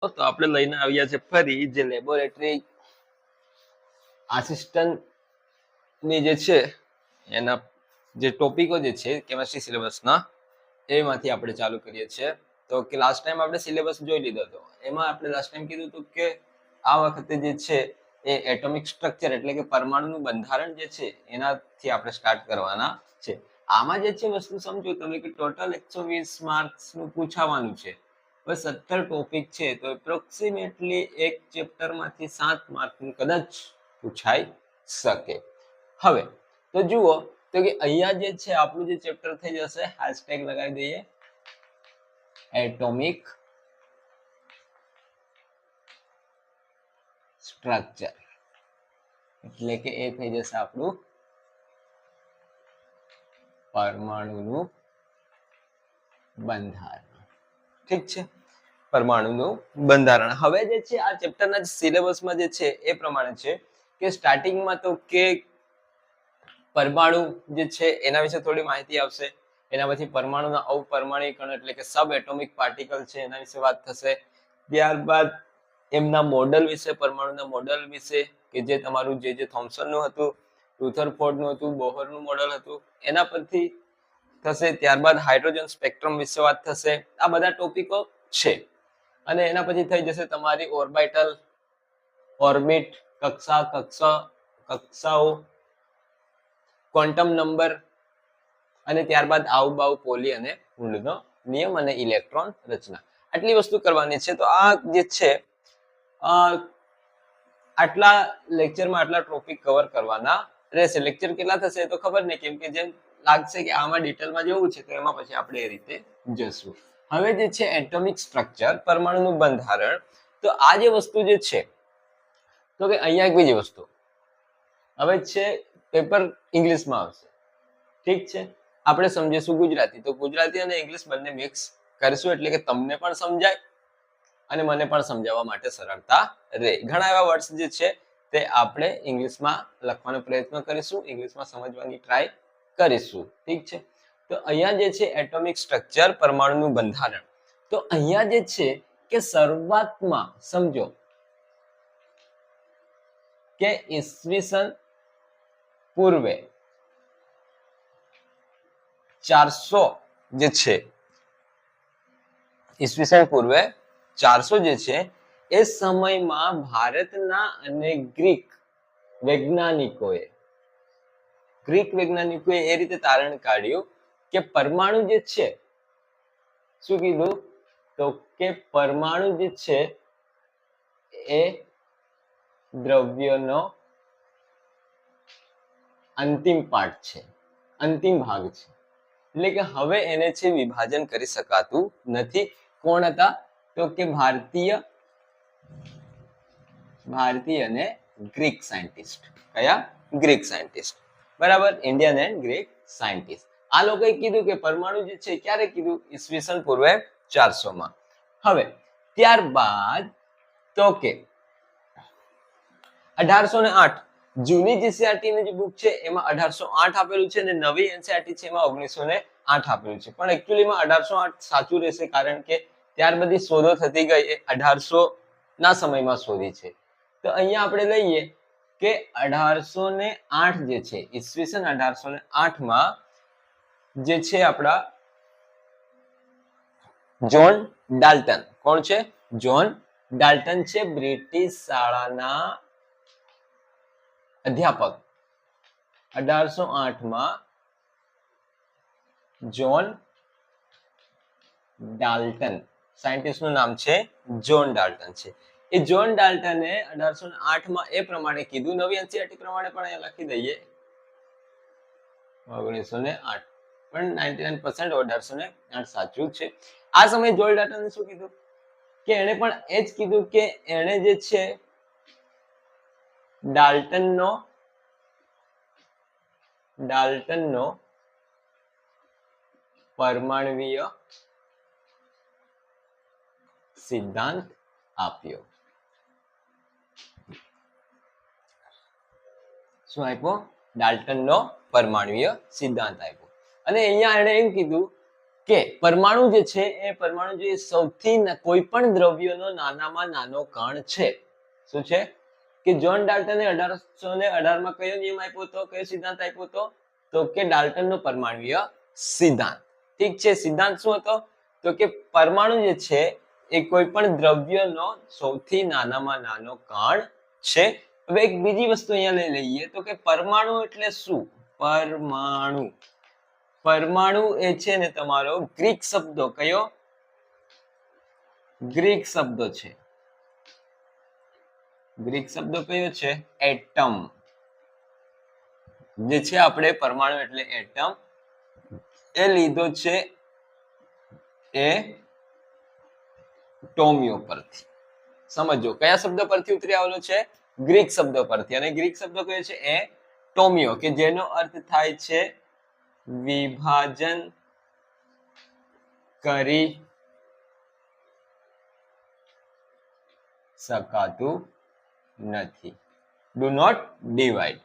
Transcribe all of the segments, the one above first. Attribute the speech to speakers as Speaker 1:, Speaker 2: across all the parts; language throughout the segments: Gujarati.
Speaker 1: તો આપણે લઈને આવ્યા છે ફરી જે લેબોરેટરી આસિસ્ટન્ટ ની જે છે એના જે ટોપિકો જે છે કેમેસ્ટ્રી સિલેબસના એમાંથી આપણે ચાલુ કરીએ છીએ. તો કે લાસ્ટ ટાઈમ આપણે સિલેબસ જોઈ લીધો હતો. એમાં આપણે લાસ્ટ ટાઈમ કીધું હતું કે આ વખતે જે છે એ એટોમિક સ્ટ્રક્ચર એટલે કે પરમાણુનું બંધારણ જે છે એનાથી આપણે સ્ટાર્ટ કરવાના છે. આમાં જે છે વસ્તુ સમજો તમે કે ટોટલ 120 માર્ક્સ નું પૂછાવાનું છે. બસ 17 ટોપિક છે તો એપ્રોક્સિમેટલી એક ચેપ્ટર માંથી 7 માર્ક નું કદાચ પૂછાઈ શકે. હવે તો જુઓ તો કે અહીંયા જે છે આપણું જે ચેપ્ટર થઈ જશે હેશટેગ લગાવી દઈએ એટોમિક સ્ટ્રક્ચર એટલે કે એ થઈ જશે આપણું પરમાણુનું બંધારણ. ઠીક છે, પરમાણુનું બંધારણ. હવે જે છે આ ચેપ્ટરના સિલેબસમાં જે છે એ પ્રમાણે છે કે સ્ટાર્ટિંગમાં તો કે પરમાણુ જે છે એના વિશે થોડી માહિતી આવશે. એના પછી પરમાણુના અપરમાણિકરણ એટલે કે સબ એટોમિક પાર્ટિકલ છે એના વિશે વાત થશે. ત્યારબાદ એમના મોડલ વિશે, પરમાણુના મોડલ વિશે કે જે તમારું જે થોમ્સનનું હતું, રુથરફોર્ડનું હતું, બોહરનું મોડલ હતું એના પરથી થશે. ત્યારબાદ હાઇડ્રોજન સ્પેક્ટ્રમ વિશે વાત થશે. આ બધા ટોપિકો છે. અને એના પછી થઈ જશે તમારી ઓર્બિટલ, ઓર્બિટ, કક્ષાઓ, ક્વોન્ટમ નંબર અને ત્યારબાદ આવબાવ, પોલી અને કુંડનો નિયમ અને ઇલેક્ટ્રોન રચના. આટલી વસ્તુ કરવાની છે. તો આ જે છે આટલા લેક્ચરમાં આટલા ટોપિક કવર કરવાના રહેશે. લેક્ચર કેટલા થશે તો ખબર નહીં, કેમ કે જેમ લાગશે કે આમાં ડિટેલમાં જેવું છે તો એમાં પછી આપણે એ રીતે જશું. હવે જે છે એટોમિક સ્ટ્રક્ચર, પરમાણુનું બંધારણ. તો આ જે વસ્તુ જે છે તો કે અહીંયા એક બીજી વસ્તુ હવે છે પેપર ઇંગ્લિશમાં આવશે. ઠીક છે, આપણે સમજીશું ગુજરાતી. તો ગુજરાતી અને ઇંગ્લિશ બંને મિક્સ કરીશું એટલે કે તમને પણ સમજાય અને મને પણ સમજાવવા માટે સરળતા રહે. ઘણા એવા વર્ડ્સ જે છે તે આપણે ઇંગ્લિશમાં લખવાનો પ્રયત્ન કરીશું, ઇંગ્લિશમાં સમજવાની ટ્રાય કરીશું. ઠીક છે, તો અહીંયા જે છે એટોમિક સ્ટ્રક્ચર, પરમાણુનું બંધારણ. તો અહીંયા જે છે કે શરૂઆતમાં સમજો કે ઈસવીસન પૂર્વે 400 જે છે, ઈસવીસન પૂર્વે 400 જે છે એ સમયમાં ભારતના અને ગ્રીક વૈજ્ઞાનિકોએ એ રીતે તારણ કાઢ્યું કે પરમાણુ જે છે, શું કીધું તો કે પરમાણુ જે છે એ દ્રવ્યનો અંતિમ પાર્ટ છે, અંતિમ ભાગ છે. એટલે કે હવે એને છે વિભાજન કરી શકાતું નથી. કોણ હતા તો કે ભારતીય અને ગ્રીક સાયન્ટિસ્ટ. કયા? Greek scientist. બરાબર, ઇન્ડિયન એન્ડ ગ્રીક સાયન્ટિસ્ટ. આ લોકોએ કીધું કે પરમાણુ જે છે ક્યારે કીધું? ઈસવીસન પૂર્વે 400 માં. હવે ત્યારબાદ તો કે 1808 જૂની જીસીઆરટી ની જે બુક છે એમાં 1808 આપેલું છે અને નવી એનસીઆરટી છે એમાં 1908 આપેલું છે. પણ એકચ્યુઅલીમાં 1808 સાચું રહેશે, કારણ કે ત્યાર બધી શોધો થતી ગઈ એ 1800 ના સમયમાં શોધી છે. તો અહીંયા આપણે લઈએ કે 1808 જે છે, ઈસવીસન 1808 માં જે છે આપણા જ્હોન ડાલ્ટન. કોણ છે? જ્હોન ડાલ્ટન છે, બ્રિટિશ શાળાના અધ્યાપક. 1808 માં જ્હોન ડાલ્ટન, સાયન્ટિસ્ટ નું નામ છે જ્હોન ડાલ્ટન છે. એ જ્હોન ડાલ્ટને 1808 માં એ પ્રમાણે કીધું. નવી એનસીઆરટી પ્રમાણે પણ અહીંયા લખી દઈએ 1908, પણ 99% 1808 સાચું છે. આ સમયે જ્હોન ડાલ્ટને શું કીધું કે એને પણ એ જ કીધું કે એને જે છે ડાલ્ટનનો પરમાણ્વીય સિદ્ધાંત આપ્યો. શું આપ્યો? ડાલ્ટનનો પરમાણ્વીય સિદ્ધાંત આપ્યો. અને અહીંયા એણે એમ કીધું કે પરમાણુ જે છે એ પરમાણુ જે સૌથી કોઈ પણ દ્રવ્યનો નાનામાં નાનો કણ છે. શું છે કે જ્હોન ડાલ્ટને 1818 માં કયો નિયમ આપ્યો હતો, કયો સિદ્ધાંત આપ્યો હતો? તો કે ડાલ્ટનનો પરમાણ્વીય સિદ્ધાંત. ઠીક છે. સિદ્ધાંત શું હતો? તો કે પરમાણુ જે છે એ કોઈ પણ દ્રવ્યનો સૌથી નાનામાં નાનો કણ છે. હવે એક બીજી વસ્તુ અહીંયા લઈ લઈએ તો કે પરમાણુ એટલે શું? પરમાણુ પરમાણુ એ છે ને તમારો ગ્રીક શબ્દ, કયો? ગ્રીક શબ્દ છે. ગ્રીક શબ્દ કયો છે? એટમ. જે છે આપણે પરમાણુ એટલે એટમ એ લીધો છે એ ટોમિયો પરથી. સમજો કયા શબ્દ પરથી ઉતરી આવેલો છે? ગ્રીક શબ્દ પરથી. અને ગ્રીક શબ્દ કયો છે? એ ટોમિયો, કે જેનો અર્થ થાય છે વિભાજન કરી શકાતું નથી. Do not divide.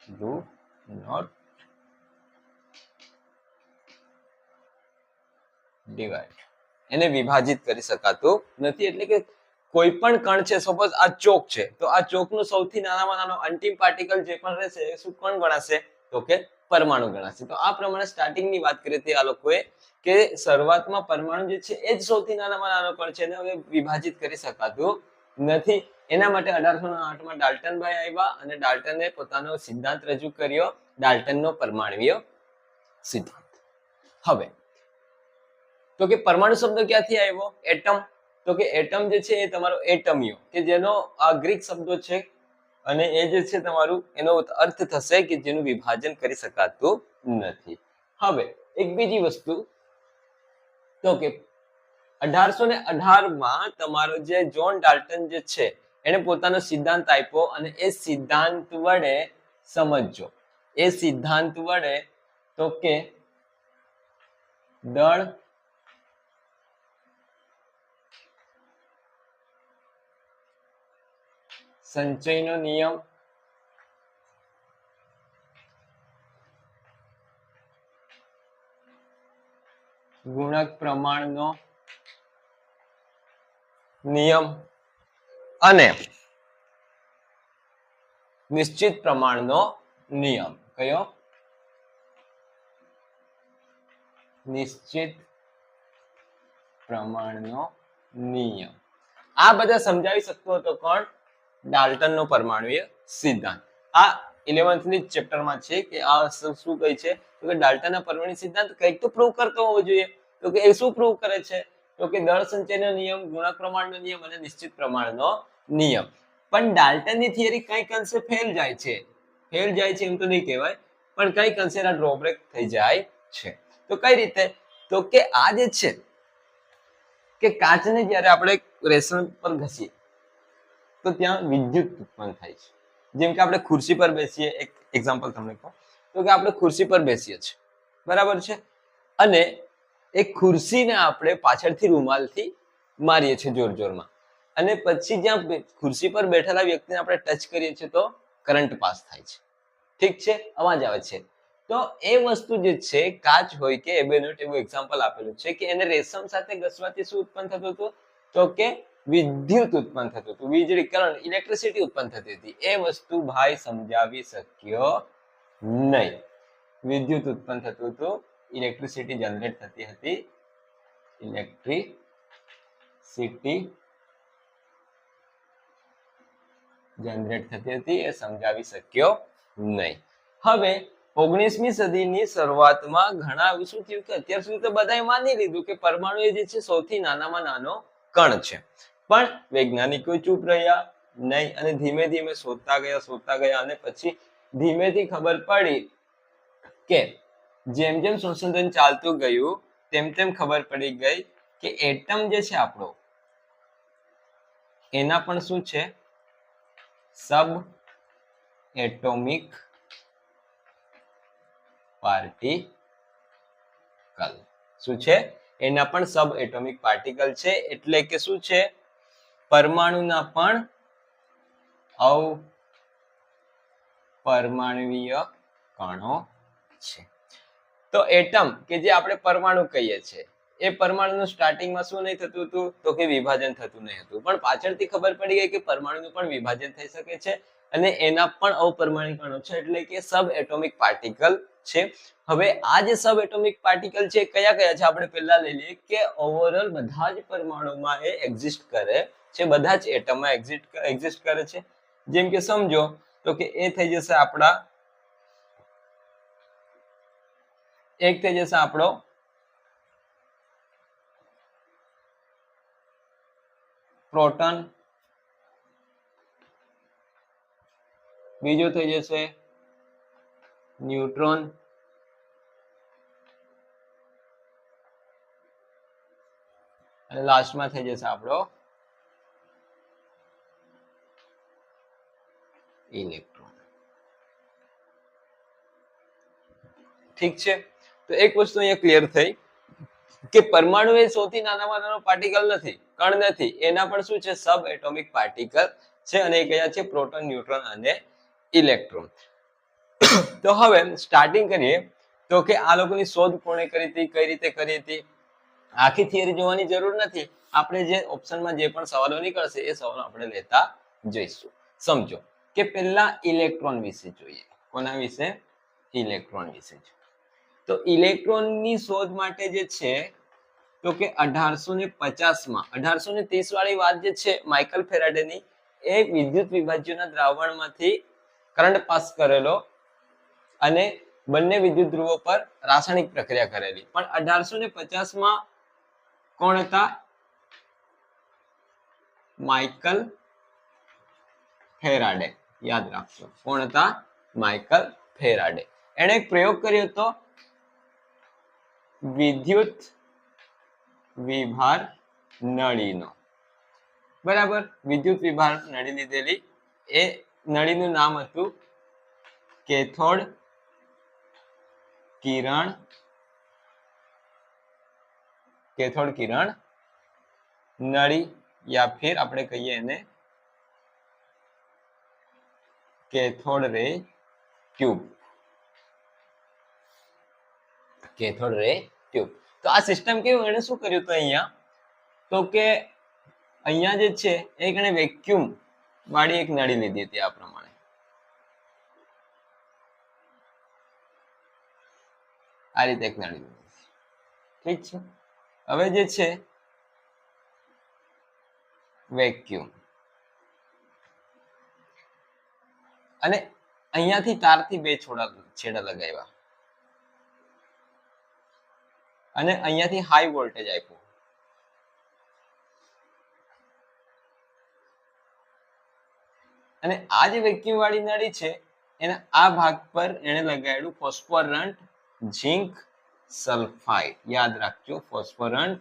Speaker 1: Do not divide. એને વિભાજિત કરી શકાતું નથી. એટલે કે કોઈ પણ કણ છે, સપોઝ આ ચોક છે, તો આ ચોકનું સૌથી નાનામાં નાનો અંતિમ પાર્ટિકલ જે પણ રહેશે એ શું કોણ ગણાશે? તો કે પરમાણુ ગણાશે. તો આ પ્રમાણે સ્ટાર્ટિંગની વાત કરી હતી આ લોકોએ કે શરૂઆતમાં પરમાણુ જે છે એ જ સૌથી નાનામાં નાનો કણ છે, એને હવે વિભાજિત કરી શકાતું નથી. એના માટે 1808 માં ડાલ્ટનભાઈ આવ્યા અને ડાલ્ટને પોતાનો સિદ્ધાંત રજૂ કર્યો, ડાલ્ટનનો પરમાણ્વીય સિદ્ધાંત. હવે તો કે પરમાણુ શબ્દ ક્યાંથી આવ્યો? એટમ. તો કે એટમ જે છે એ તમારો એટમિયો, કે જેનો આ ગ્રીક શબ્દો છે અને એ જે છે તમારું એનો અર્થ થશે કે જેનું વિભાજન કરી શકાતું નથી. હવે એક બીજી વસ્તુ તો કે 1818 માં તમારો જે જ્હોન ડાલ્ટન જે છે એને પોતાનો સિદ્ધાંત આપ્યો અને એ સિદ્ધાંત વડે સમજો, એ સિદ્ધાંત વડે તો કે દળ સંચયનો નિયમ, ગુણક પ્રમાણનો નિયમ અને નિશ્ચિત પ્રમાણનો નિયમ. કયો? નિશ્ચિત પ્રમાણનો નિયમ. આ બધા સમજાવી શકતો હતો કોણ? ડાલ્ટનનો પરમાણ્વીય સિદ્ધાંત. આ 11th ની ચેપ્ટરમાં છે કે આ શું કહે છે? તો કે ડાલ્ટનના પરમાણ્વીય સિદ્ધાંત કંઈક તો પ્રૂવ કરતો હોવો જોઈએ. તો કે એ શું પ્રૂવ કરે છે? તો કે દળ સંચયનો નિયમ, ગુણક પ્રમાણનો નિયમ અને નિશ્ચિત પ્રમાણનો નિયમ. પણ ડાલ્ટનની થિયરી કંઈક અંશે ફેલ જાય છે. ફેલ જાય છે એમ તો નહીં કહેવાય, પણ કંઈક અંશે એના ડ્રોબેક થઈ જાય છે. તો કઈ રીતે? તો કે આ જે છે કે કાચને જ્યારે આપણે રેસન પર ઘસીએ તો ત્યાં વિદ્યુત ઉત્પન્ન થાય છે. જેમ કે આપણે ખુરશી પર બેસીએ, એક એક્ઝામ્પલ તમને કહું તો કે આપણે ખુરશી પર બેસીએ છીએ, બરાબર છે, અને એ ખુરશીને આપણે પાછળથી રૂમાલથી મારીએ છીએ જોર જોરમાં, અને પછી જ્યાં ખુરશી પર બેઠેલા વ્યક્તિને આપણે ટચ કરીએ છીએ તો કરંટ પાસ થાય છે. ઠીક છે, અવાજ આવે છે. તો એ વસ્તુ જે છે કાચ હોય કે એબેનોટ એવું એક્ઝામ્પલ આપેલું છે કે એને રેશમ સાથે ઘસવાથી શું ઉત્પન્ન થતું હતું? તો કે વિદ્યુત ઉત્પન્ન થતું હતું, વીજળી, કરંટ, ઇલેક્ટ્રિસિટી ઉત્પન્ન થતી હતી. એ વસ્તુ ભાઈ સમજાવી શક્યો નહીં. વિદ્યુત ઉત્પન્ન થતું હતું, ઇલેક્ટ્રિસિટી જનરેટ થતી હતી, ઇલેક્ટ્રિસિટી જનરેટ થતી હતી, એ સમજાવી શક્યો નહીં. હવે 19મી સદીની શરૂઆતમાં ઘણા શું થયું કે અત્યાર સુધી તો બધાએ માની લીધું કે પરમાણુ એ જે છે સૌથી નાનામાં નાનો કણ છે, પણ વૈજ્ઞાનિકો ચૂપ રહ્યા નહીં અને ધીમે ધીમે શોધતા ગયા અને પછી ધીમેથી ખબર પડી કે જેમ જેમ સંશોધન ચાલતું ગયું તેમ તેમ ખબર પડી ગઈ કે એટમ જે છે આપણો એના પણ શું છે? સબ એટોમિક પાર્ટિકલ. શું છે? એના પણ સબ એટોમિક પાર્ટિકલ છે. એટલે કે શું છે? પરમાણુના પણ અપરમાણ્વીય કણો છે. તો એટમ કે જે આપણે પરમાણુ કહીએ છીએ એ પરમાણુનું સ્ટાર્ટિંગમાં શું નહીં થતું હતું તો કે વિભાજન થતું નહીં હતું, પણ પાછળથી ખબર પડી ગઈ કે પરમાણુનું પણ વિભાજન થઈ શકે છે અને એના પણ અપરમાણિક કણો છે એટલે કે સબ એટોમિક પાર્ટિકલ છે. હવે આ જે સબ એટોમિક પાર્ટિકલ છે કયા કયા છે આપણે પહેલા લઈ લઈએ કે ઓવરઓલ બધા જ પરમાણુમાં એ એક્ઝિસ્ટ કરે છે, બધા જ એટમમાં એક્ઝિસ્ટ કરે છે. જેમ કે સમજો તો કે એ થઈ જશે આપણા એક થઈ જશે આપણો પ્રોટોન, બીજું થઈ જશે ન્યુટ્રોન, અને લાસ્ટમાં થઈ જશે આપણો ઇલેક્ટ્રોન. ઠીક છે, તો એક વસ્તુ અહીંયા ક્લિયર થઈ કે પરમાણુ એ સૌથી નાનામાં નાનો પાર્ટિકલ નથી, કણ નથી, એના પણ શું છે સબ એટોમિક પાર્ટિકલ છે અને એ કયા છે પ્રોટોન, ન્યુટ્રોન અને ઇલેક્ટ્રોન. તો હવે સ્ટાર્ટિંગ કરીએ તો કે આ લોકોની શોધ કોણે કરી હતી, કઈ રીતે કરી હતી. આખી થિયરી જોવાની જરૂર નથી, આપણે જે ઓપ્શનમાં જે પણ સવાલો નીકળશે એ સવાલો આપણે લેતા જઈશું. સમજો કે પહેલા ઇલેક્ટ્રોન વિશે જોઈએ. કોના વિશે? ઇલેક્ટ્રોન વિશે. તો ઇલેક્ટ્રોનની શોધ માટે જે છે તો કે 1850 માં 1830 વાળી વાત જે છે માઇકલ ફેરાડેની, એ વિદ્યુત વિભાજ્યના દ્રાવણમાંથી કરંટ પાસ કરેલો અને બંને વિદ્યુત ધ્રુવો પર રાસાયણિક પ્રક્રિયા કરેલી. પણ 1850 માં કોણ હતા? Michael Faraday. યાદ રાખજો કોણ હતા? Michael Faraday. એણે એક પ્રયોગ કર્યો હતો વિદ્યુત વિભાર નળીનો. બરાબર, વિદ્યુત વિભાર નળી લીધેલી. એ નળીનું નામ હતું કેથોડ કિરણ નળી, યા ફિર આપણે કહીએ એને કેથોડ રે ટ્યુબ. કેથોડ રે ટ્યુબ. તો આ સિસ્ટમ કેવું, એને શું કર્યું હતું અહીંયા તો કે અહીંયા જે છે એક એને વેક્યુમ વાળી એક નળી લીધી હતી આ પ્રમાણે. આ રીતે એક નળી લીધી. ઠીક છે, હવે જે છે વેક્યુમ, અને અહીંયાથી તારથી બે છેડા લગાવ્યા અને અહીંયાથી હાઈ વોલ્ટેજ આપ્યું. અને આ જે વેક્યુમ વાળી નળી છે એના આ ભાગ પર એને લગાવેલું ફોસ્ફોરન્ટ ઝિંક સલ્ફાઇડ. યાદ રાખજો ફોસ્ફોરન્ટ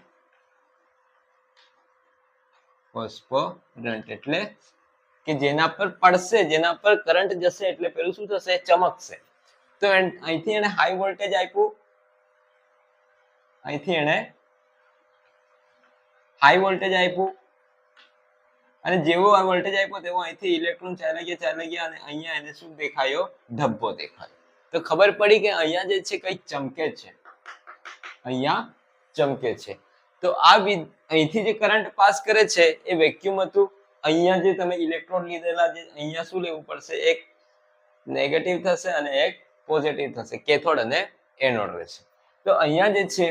Speaker 1: એટલે કે જેના પર પડશે, જેના પર કરંટ જશે એટલે પેલું શું થશે? ચમકશે. તો અહીંથી એને હાઈ વોલ્ટેજ આપ્યું, અહીંથી એને હાઈ વોલ્ટેજ આપ્યું, અને જેવો આ વોલ્ટેજ આપ્યો તેવો અહીંથી ઇલેક્ટ્રોન ચાલે ગયા અને અહીંયા એને શું દેખાયો? ધબ્બો દેખાયો. તો ખબર પડી કે અહીંયા જે છે કંઈક ચમકે છે, અહીંયા ચમકે છે. તો આ અહીંથી જે કરંટ પાસ કરે છે એ વેક્યુમ હતું. અહીંયા જે તમે ઇલેક્ટ્રોન લીધેલા છે અહીંયા શું લેવું પડશે? એક નેગેટિવ થશે અને એક પોઝિટિવ થશે, કેથોડ અને એનોડ રહેશે. તો અહીંયા જે છે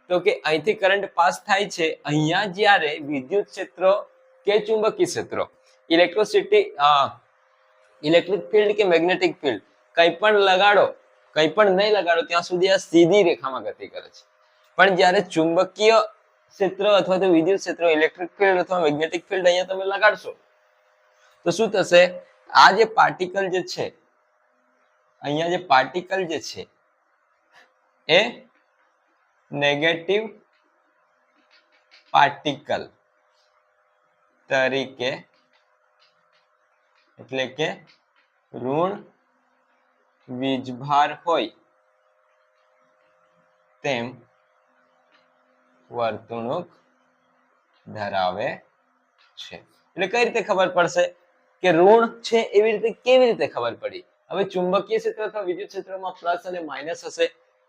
Speaker 1: તો કે અહીંથી કરંટ પાસ થાય છે, અહીંયા જ્યારે વિદ્યુત ક્ષેત્રો કે ચુંબકીય ક્ષેત્રો, ઇલેક્ટ્રિક ફિલ્ડ કે મેગ્નેટિક ફિલ્ડ કંઈ પણ લગાડો, કંઈ પણ નહીં લગાડો ત્યાં સુધી આ સીધી રેખામાં ગતિ કરે છે. પણ જ્યારે ચુંબકીય ક્ષેત્ર અથવા તો વિદ્યુત ક્ષેત્ર, ઇલેક્ટ્રિક ફિલ્ડ અથવા મેગ્નેટિક ફિલ્ડ અહીંયા તમે લગાડશો તો શું થશે? આ જે પાર્ટિકલ જે છે, અહીંયા જે પાર્ટિકલ જે છે એ નેગેટિવ પાર્ટિકલ તરીકે, એટલે કે ઋણ વીજભાર હોય તેમ વર્તણૂક ધરાવે છે. એટલે કઈ રીતે ખબર પડશે કે ઋણ છે? એવી રીતે કેવી રીતે ખબર પડી? હવે ચુંબકીય ક્ષેત્ર અથવા વિદ્યુત ક્ષેત્રમાં પ્લસ અને માઇનસ હશે,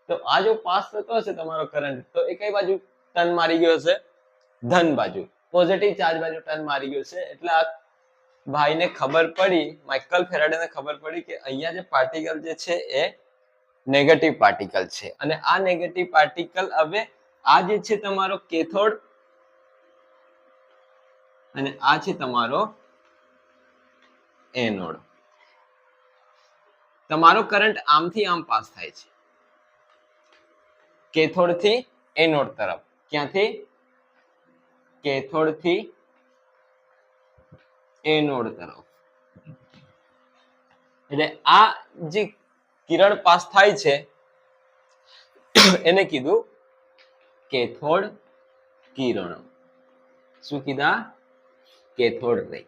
Speaker 1: તો તો આ જો પાસ થતો હશે તમારો કરંટ, તો એ કઈ બાજુ ટર્ન મારી ગયો હશે? ધન બાજુ, પોઝિટિવ ચાર્જ બાજુ ટર્ન મારી ગયો છે. એટલે આ ભાઈને ખબર પડી, માઇકલ ફેરાડેને ખબર પડી કે અહીંયા જે પાર્ટિકલ જે છે એ નેગેટિવ પાર્ટિકલ છે, અને આ નેગેટિવ પાર્ટિકલ હવે આ જે છે તમારો કેથોડ અને આ છે તમારો એનોડ. તમારો કરંટ આમથી આમ પાસ થાય છે, કેથોડ થી એનોડ તરફ. ક્યાંથી? કેથોડ થી એનોડ તરફ. એટલે આ જે કિરણ પાસ થાય છે એને કીધું કેથોડ કિરણો. શું કીધા? કેથોડ રે.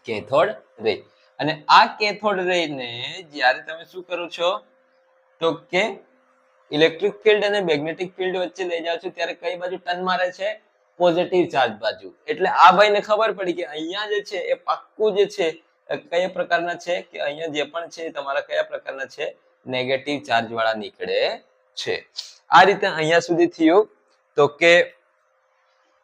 Speaker 1: કેથોડ રે. અને આ કેથોડ રે ને જ્યારે તમે શું કરો છો તો કે ઇલેક્ટ્રિક ફિલ્ડ અને મેગ્નેટિક ફિલ્ડ વચ્ચે લઈ જાઓ છો ત્યારે કઈ બાજુ ટર્ન મારે છે? પોઝિટિવ ચાર્જ બાજુ. એટલે આ ભાઈને ખબર પડી કે અહીંયા જે છે એ પાક્કું જે છે કયા પ્રકારના છે કે અહીંયા જે પણ છે તમારા કયા પ્રકારના છે? નેગેટિવ ચાર્જ વાળા નીકળે છે. આ રીતે અહીંયા સુધી થયું. તો કે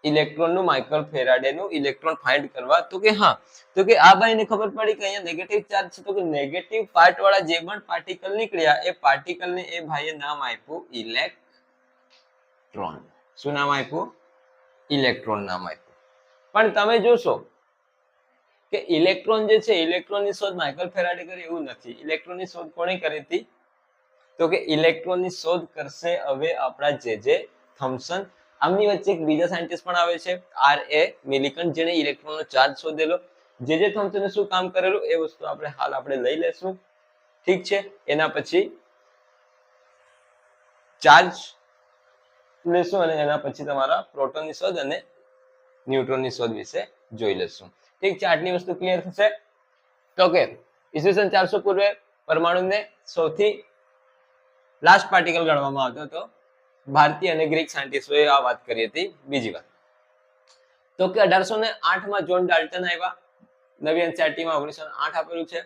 Speaker 1: ઇલેક્ટ્રોનનું માઇકલ ફેરાડેનું ઇલેક્ટ્રોન ફાઇન્ડ કરવા, તો કે હા, તો કે આ ભાઈને ખબર પડી કે અહીંયા નેગેટિવ ચાર્જ છે, તો કે નેગેટિવ પાર્ટ વાળા જે પણ પાર્ટિકલ નીકળ્યા એ પાર્ટિકલને એ ભાઈએ નામ આપ્યું ઇલેક્ટ્રોન. શું નામ આપ્યું? ઇલેક્ટ્રોન નામ આપ્યું. પણ તમે જોશો કે ઇલેક્ટ્રોન જે છે, ઇલેક્ટ્રોનની શોધ માઇકલ ફેરાડે કરી એવું નથી. ઇલેક્ટ્રોનની શોધ કોણે કરી હતી? તો કે ઇલેક્ટ્રોનની શોધ કરશે હવે આપણા જે થોમ્સન. આમની વચ્ચે એક બીજા સાયન્ટિસ્ટ પણ આવે છે, R.A. મિલિકન, જેને ઇલેક્ટ્રોનનો ચાર્જ શોધેલો. જે થોમ્સને શું કામ કરેલું એ વસ્તુ આપણે લઈ લેશું. ઠીક છે. એના પછી ચાર્જ લેશું અને એના પછી તમારા પ્રોટોનની શોધ અને ન્યુટ્રોનની શોધ વિશે જોઈ લેશું. ઠીક છે. આટલી વસ્તુ ક્લિયર થશે. તો કે ઈસવીસન 400 પૂર્વે પરમાણુને સૌથી લાસ્ટ પાર્ટિકલ ગણવામાં આવતો હતો. ભારતીય અને ગ્રીક સાયન્ટિસ્ટોએ આ વાત કરી હતી. બીજી વાત તો કે 1808 જોન ડાલ્ટન આવ્યા. નવી એનસીઈઆરટીમાં 1908 આપેલું છે.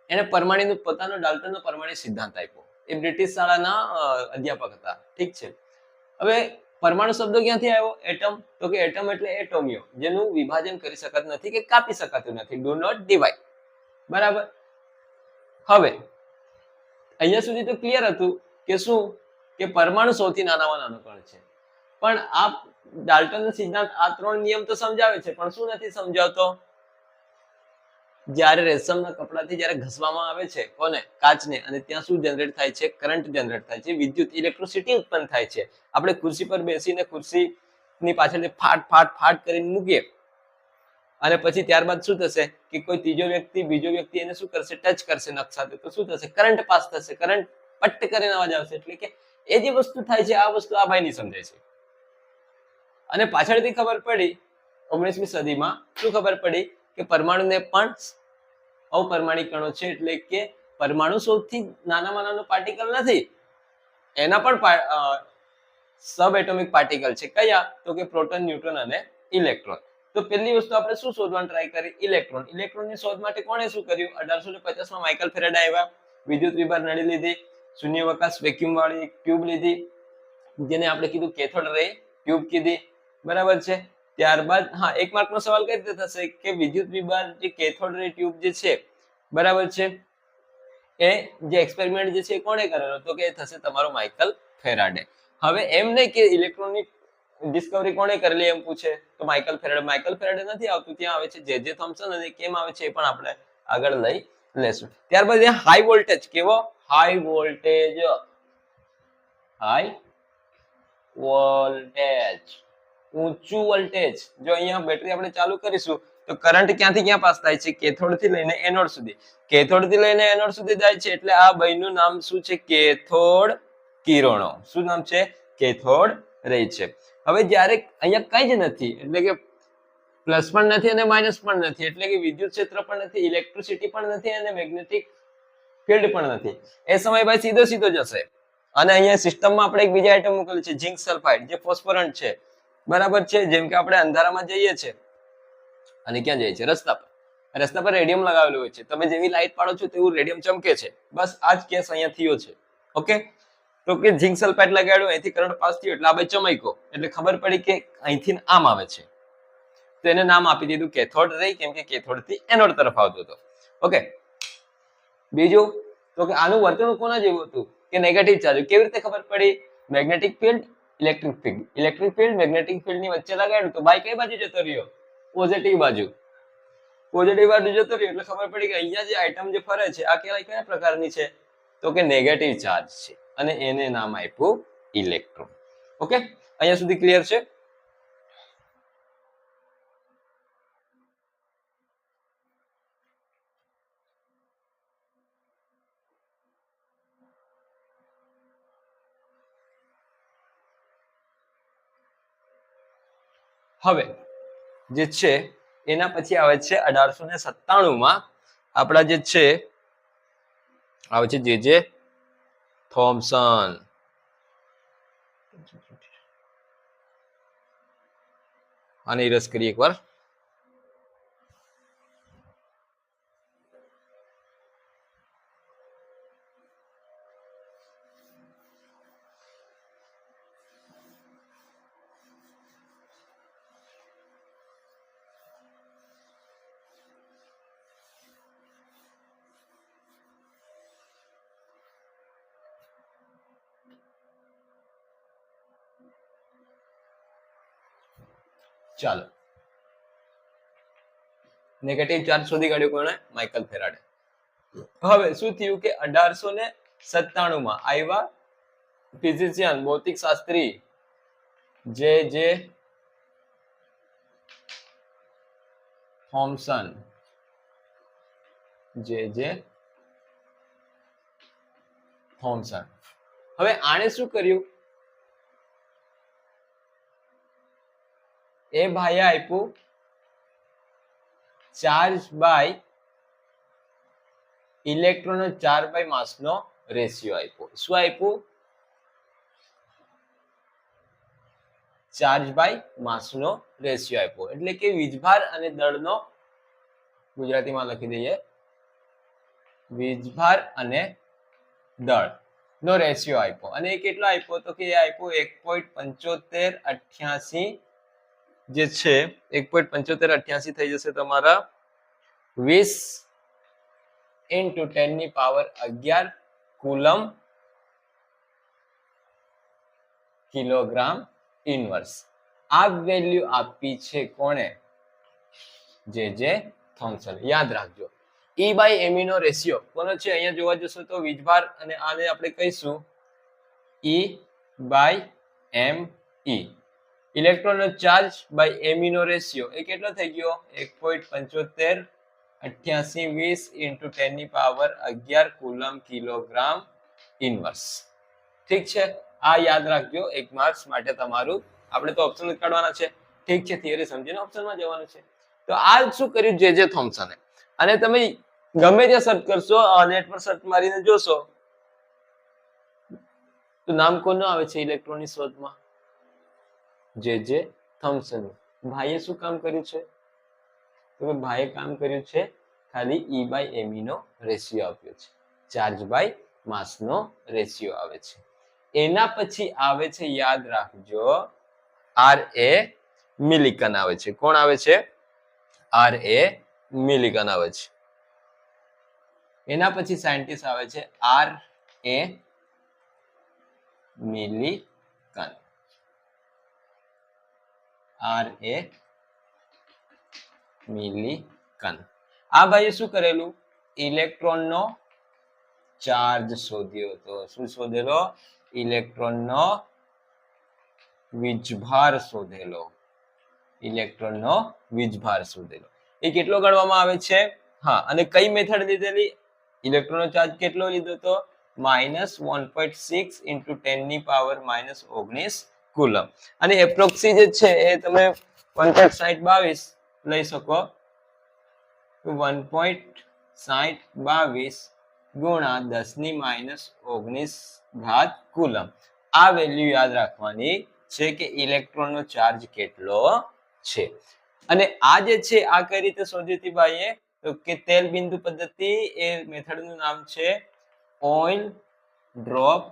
Speaker 1: એને પરમાણુનો પોતાનો ડાલ્ટનનો પરમાણુ સિદ્ધાંત આપ્યો. એ બ્રિટિશ શાળાના અધ્યાપક હતા. ઠીક છે. હવે પરમાણુ શબ્દ ક્યાંથી આવ્યો? એટમ. તો કે એટમ એટલે એટોમિયો, જેનું વિભાજન કરી શકાતું નથી કે કાપી શકાતું નથી. Do not divide. બરાબર. હવે અહીંયા સુધી તો ક્લિયર હતું કે શું કે પરમાણુ સૌથી નાનામાં નાનો કણ છે. પણ આ ડાલ્ટનનો સિદ્ધાંત આ ત્રણ નિયમ તો સમજાવે છે, પણ શું નથી સમજાવતો? જ્યારે રેશમના કપડાથી જ્યારે ઘસવામાં આવે છે કોને? કાચને, અને ત્યાં શું જનરેટ થાય છે? કરંટ જનરેટ થાય છે, વિદ્યુત ઇલેક્ટ્રિસિટી ઉત્પન્ન થાય છે. આપણે ખુરશી પર બેસીને ખુરશીની પાછળ ફાટ ફાટ ફાટ કરીને મૂકીએ અને પછી ત્યારબાદ શું થશે કે કોઈ ત્રીજો વ્યક્તિ બીજો વ્યક્તિ એને શું કરશે? ટચ કરશે નખ સાથે, તો શું થશે? કરંટ પાસ થશે. કરંટ પટ્ટ કરીને અવાજ આવશે. એટલે કે એ જે વસ્તુ થાય છે આ વસ્તુ આ ભાઈ નહીં સમજાય છે. અને પાછળથી ખબર પડી 19મી સદીમાં શું ખબર પડી કે પરમાણુને પણ અપરમાણિક કણો છે. એટલે કે પરમાણુ સૌથી નાનામાં નાનો પાર્ટિકલ નથી, એના પણ સબ એટોમિક પાર્ટિકલ છે. કયા? તો કે પ્રોટોન, ન્યુટ્રોન અને ઇલેક્ટ્રોન. તો પહેલી વસ્તુ આપણે શું શોધવાની ટ્રાય કરી? ઇલેક્ટ્રોન. ઇલેક્ટ્રોનની શોધ માટે કોણે શું કર્યું? 1850માં માઇકલ ફેરાડે આવ્યા. વિદ્યુત વિભાર નળી લીધી, શૂન્યાવકાશ વેક્યુમ વાળી ટ્યુબ લીધી, જેને આપણે કીધું કેથોડ રે ટ્યુબ કીધી. બરાબર છે. ત્યારબાદ હા, એક માર્કનો સવાલ કઈ રીતે થશે કે વિદ્યુત વિભાર જે કેથોડ રે ટ્યુબ જે છે, બરાબર છે, એ જે એક્સપેરિમેન્ટ જે છે કોણે કરેલો? તો કે થશે તમારો માઇકલ ફેરાડે. હવે એમ નહીં કે ઇલેક્ટ્રોનિક ડિસ્કવરી કોણે કરેલી એમ પૂછે તો માઇકલ ફેરાડે. માઇકલ ફેરાડે નથી આવતું, ત્યાં આવે છે જે થોમ્સન. અને કેમ આવે છે એ પણ આપણે આગળ લઈ લેશું. ત્યારબાદ હાઈ વોલ્ટેજ. કેવો? High voltage. હાઈ વોલ્ટેજ, ઊંચું વોલ્ટેજ. જો અહીંયા બેટરી આપણે ચાલુ કરીશું તો કરંટ ક્યાંથી ક્યાં પાસ થાય છે? કેથોડ થી લઈને એનોડ સુધી. કેથોડ થી લઈને એનોડ સુધી જાય છે. એટલે આ ભાઈનું નામ શું છે? કેથોડ કિરણો. શું નામ છે? કેથોડ રે છે. હવે જ્યારે અહીંયા કઈ જ નથી, એટલે કે પ્લસ પણ નથી અને માઇનસ પણ નથી, એટલે કે વિદ્યુત ક્ષેત્ર પણ નથી, ઇલેક્ટ્રિસિટી પણ નથી અને મેગ્નેટિક ફિલ્ડ પણ નથી. એ સમય ભાઈ સીધો સીધો જશે. અને અહીંયા સિસ્ટમમાં આપણે એક બીજા આઈટમ મૂકેલું છે, ઝિંક સલ્ફાઇડ, જે ફોસ્ફરન્ટ છે. બરાબર છે. જેમ કે આપણે અંધારામાં જઈએ છીએ અને ક્યાં જઈએ છીએ? રસ્તા પર. રસ્તા પર રેડિયમ લગાવેલું હોય છે, તમે જેવી લાઈટ પાડો છો તેવું રેડિયમ ચમકે છે. બસ આ જ કેસ અહીંયા થયો છે. ઓકે, તો કે ઝિંક સલ્ફાઇડ લગાડ્યું, અહીંથી કરંટ પાસ થયો એટલે આ બે ચમક્યો, એટલે ખબર પડી કે અહીંથી આમ આવે છે, તો એને નામ આપી દીધું કેથોડ રે, કેમ કે કેથોડ થી એનોડ તરફ આવતો હતો. ઓકે, બીજું તો કે આનું વર્તન કોના જેવું હતું કે નેગેટિવ ચાર્જ. કેવી રીતે ખબર પડી? Magnetic field, electric field. Electric field magnetic field ની વચ્ચે લગાડ્યું તો બાય કઈ બાજુ જતો રહ્યો? પોઝિટિવ બાજુ. પોઝિટિવ બાજુ જતો રહ્યો એટલે ખબર પડી કે અહીંયા જે આઇટમ જે ફરે છે આ કયા પ્રકારની છે? તો કે નેગેટિવ ચાર્જ છે, અને એને નામ આપ્યું ઇલેક્ટ્રોન. ઓકે, અહીંયા સુધી ક્લિયર છે? હવે જે છે એના પછી આવે છે 1897 માં આપણા જે છે આવે છે જે થોમ્સન. આને રસ કરીએ એકવાર. ચાલો, નેગેટિવ ચાર્જ શોધી કાઢ્યો કોણે? Michael Faraday. હવે શું થયું કે 1897 માં આવ્યા ફિઝિશિયન, ભૌતિક શાસ્ત્રી જે થોમ્સન. જે થોમ્સન. હવે આણે શું કર્યું? એ ભાઈએ આપ્યું charge by electron charge by mass નો રેશિયો આપ્યો. શું આપ્યું? ચાર્જ બાય માસ નો રેશિયો આપ્યો, એટલે કે વીજભાર અને દળનો, ગુજરાતીમાં લખી દઈએ, વીજભાર અને દળ નો રેશિયો આપ્યો. અને એ કેટલો આપ્યો? તો કે એ આપ્યો 1.7588 જે છે 1.7588 થઈ જશે તમારા 20 × 10⁻11 કુલમ કિલોગ્રામ ઇન્વર્સ. આ વેલ્યુ આપી છે કોણે? J Thomson. યાદ રાખજો, E બાય me નો રેશિયો કોનો છે? અહીંયા જોવા જશો તો વીજભાર, અને આને આપણે કહીશું E બાય me. ઇલેક્ટ્રોન નો ચાર્જ બાય me નો રેશિયો એ કેટલો થઈ ગયો? 1.7588 × 10⁻11 કુલમ કિલોગ્રામ ઇન્વર્સ. ઠીક છે, આ યાદ રાખજો, 1 માર્ક્સ માટે તમારું. આપણે તો ઓપ્શન કાઢવાના છે. ઠીક છે, થિયરી સમજીને ઓપ્શનમાં જવાનું છે. તો આ શું કર્યું જે થોમ્સને? અને તમે ગમે ત્યાં સર્ચ કરશો, નેટ પર સર્ચ મારીને જોશો તો નામ કોનું આવે છે ઇલેક્ટ્રોનની શોધમાં? જે થોમ્સન. ભાઈએ શું કામ કર્યું છે? તો ભાઈએ કામ કર્યું છે ખાલી E બાય me નો રેશિયો આપ્યો છે, ચાર્જ બાય માસ નો રેશિયો આવે છે. એના પછી આવે છે, યાદ રાખજો, RA મિલિકન આવે છે. કોણ આવે છે? RA મિલિકન આવે છે. એના પછી સાયન્ટિસ્ટ આવે છે RA મિલિકન. RA મિલિકન. આ ભાઈએ શું કરેલું? ઇલેક્ટ્રોનનો ચાર્જ શોધ્યો હતો. શું શોધેલો? ઇલેક્ટ્રોનનો વીજભાર શોધેલો. ઇલેક્ટ્રોનનો વીજભાર શોધેલો. એ કેટલો ગણવામાં આવે છે? હા, અને કઈ મેથડ લીધેલી? ઇલેક્ટ્રોનનો ચાર્જ કેટલો લીધો તો? -1.6 × 10⁻−19 કુલમ. અને એપ્રોક્સી જે છે એ તમે 1.6022 લઈ શકો. 1.6022 ગુણા 10⁻−19 કુલમ. આ વેલ્યુ યાદ રાખવાની છે કે ઇલેક્ટ્રોનનો ચાર્જ કેટલો છે. અને આ જે છે આ કઈ રીતે શોધી હતી ભાઈએ? તો કે તેલ બિંદુ પદ્ધતિ એ મેથડનું નામ છે ઓઇલ ડ્રોપ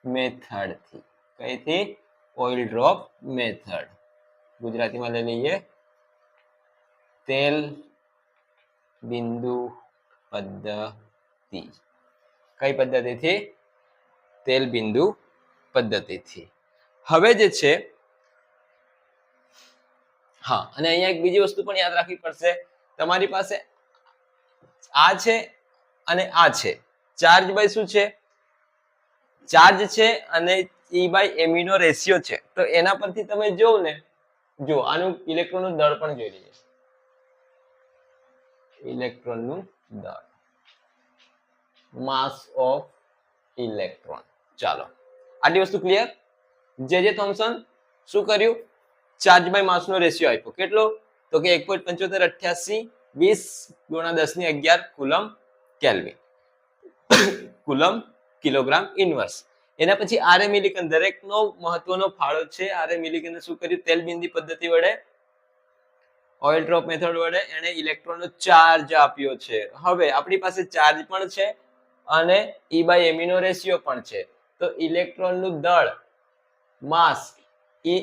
Speaker 1: મેથડ થી. કઈથી? Oil drop method. ગુજરાતીમાં લઈ લઈએ તેલ બિંદુ પદ્ધતિ. કઈ પદ્ધતિથી? તેલ બિંદુ પદ્ધતિથી. હવે જે છે હા, અને અહીંયા એક બીજી વસ્તુ પણ યાદ રાખવી પડશે. તમારી પાસે આ છે અને આ છે. ચાર્જ બાય શું છે? ચાર્જ છે અને E બાય એમિનો રેશિયો છે. તો એના પરથી તમે જોવ ને, જો આનું ઇલેક્ટ્રોનનું દળ પણ જોઈ લઈએ. ઇલેક્ટ્રોનનું દળ, માસ ઓફ ઇલેક્ટ્રોન. ચાલો, આટલી વસ્તુ ક્લિયર? જે થોમ્સન શું કર્યું? ચાર્જ બાય માસ નો રેશિયો આપ્યો. કેટલો? તો કે 1.7588 20 × 10⁻11 coulomb kelvin. Coulomb kilogram inverse. એના પછી આરએ મિલિકન દરેકનો મહત્વનો ફાળો છે. આરએ મિલિકને શું કર્યું? તેલ બિંદુ પદ્ધતિ વડે, ઓઇલ ડ્રોપ મેથડ વડે એને ઇલેક્ટ્રોનનો ચાર્જ આપ્યો છે. હવે આપણી પાસે ચાર્જ પણ છે અને E બાય એમિનો રેશિયો પણ છે. તો ઇલેક્ટ્રોનનું દળ, માસ Me,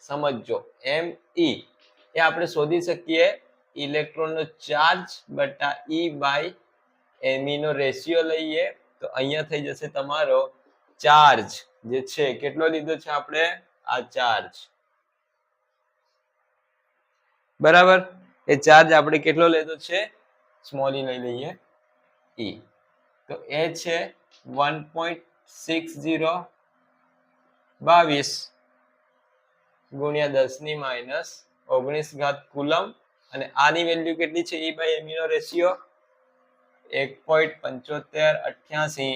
Speaker 1: સમજો Me એ આપણે શોધી શકીએ ઇલેક્ટ્રોનનો ચાર્જ બટા E બાય એમિનો રેશિયો લઈએ તો અહીંયા થઈ જશે તમારો ચાર્જ જે છે. કેટલો લીધો છે આપણે? આ ચાર્જ, બરાબર. એ ચાર્જ આપણે કેટલો લીધો છે? સ્મોલ e લઈ લઈએ E. તો એ છે 1.6022 ગુણ્યા 10⁻19 કુલમ. અને આની વેલ્યુ કેટલી છે? E બાય એમિનો રેશિયો 1.7588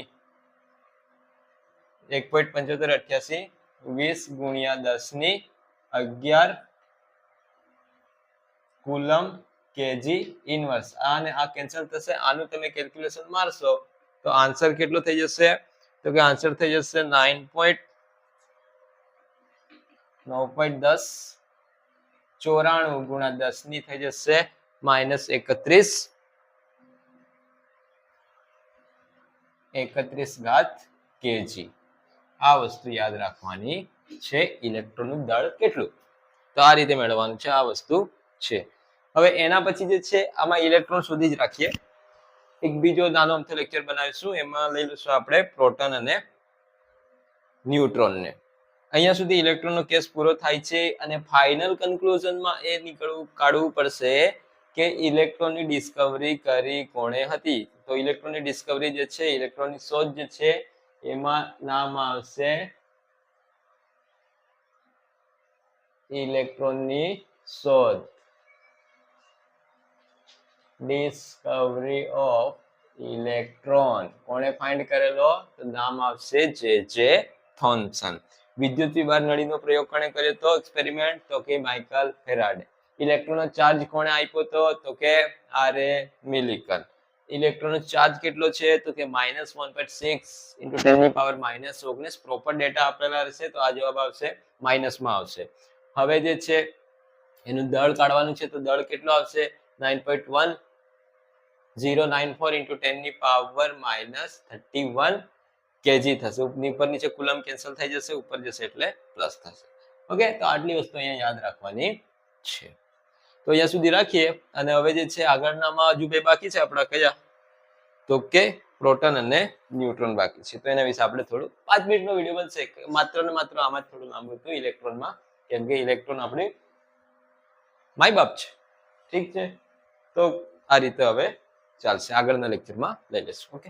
Speaker 1: 20 × 10⁻11 કુલમ કેજી ઇનવર્સ. અને આ કેન્સલ થશે. આનું તમે કેલ્ક્યુલેશન મારશો તો આન્સર કેટલો થઈ જશે? તો કે આન્સર થઈ જશે 9.10 94 ગુણ્યા 10 ની થઈ જશે -31 કેજી. આ વસ્તુ યાદ રાખવાની છે. ઇલેક્ટ્રોનનું દળ કેટલું, તો આ રીતે મેળવવાનું છે. આ વસ્તુ છે. હવે એના પછી જે છે આમાં ઇલેક્ટ્રોન સુધી જ રાખીએ. એક બીજો નાનો અમથો લેક્ચર બનાવીશું. એમાં લઈ લઈશું આપણે પ્રોટોન અને ન્યુટ્રોનને. અહીંયા સુધી ઇલેક્ટ્રોનનો કેસ પૂરો થાય છે અને ફાઇનલ કન્ક્લુઝનમાં એ કાઢવું પડશે કે ઇલેક્ટ્રોનની ડિસ્કવરી કરી કોણે હતી. તો ઇલેક્ટ્રોનની ડિસ્કવરી જે છે, ઇલેક્ટ્રોનની શોધ જે છે, એમાં નામ આવશે ઇલેક્ટ્રોનની શોધ, ડિસ્કવરી ઓફ ઇલેક્ટ્રોન. કોણે ફાઇન્ડ કરેલો? તો નામ આવશે જે થોમ્સન. વિદ્યુત વિભાર નળીનો પ્રયોગ કોણે કર્યો તો? એક્સપેરિમેન્ટ, તો કે માઇકલ ફેરાડે. ઇલેક્ટ્રોનનો ચાર્જ કોણે આપ્યો તો કે આરએ મિલિકન. ઇલેક્ટ્રોનનો ચાર્જ કેટલો છે? તો કે -1.6 × 10⁻−19. પ્રોપર ડેટા આપેલા રહેશે તો આ જવાબ આવશે માઇનસમાં આવશે. હવે જે છે એનું દળ કાઢવાનું છે. તો દળ કેટલો આવશે? 9.1094 × 10⁻−31 કેજી થશે. ઉપર નીચે કુલમ કેન્સલ થઈ જશે, ઉપર જશે એટલે પ્લસ થશે. ઓકે, તો આટલી વસ્તુ અહીંયા યાદ રાખવાની છે. તો અહીંયા સુધી રાખીએ. અને હવે જે છે આગળનામાં હજુ બે બાકી છે આપણા. કયા? તો કે પ્રોટોન અને ન્યુટ્રોન બાકી છે. તો એના વિશે આપણે થોડું 5 મિનિટનો વિડીયો બનશે. માત્ર ને માત્ર આમાં જ થોડું લાંબુ હતું ઇલેક્ટ્રોનમાં, કેમ કે ઇલેક્ટ્રોન આપણી માય બાપ છે. ઠીક છે, તો આ રીતે હવે ચાલશે. આગળના લેક્ચરમાં લઈ લેશું. ઓકે.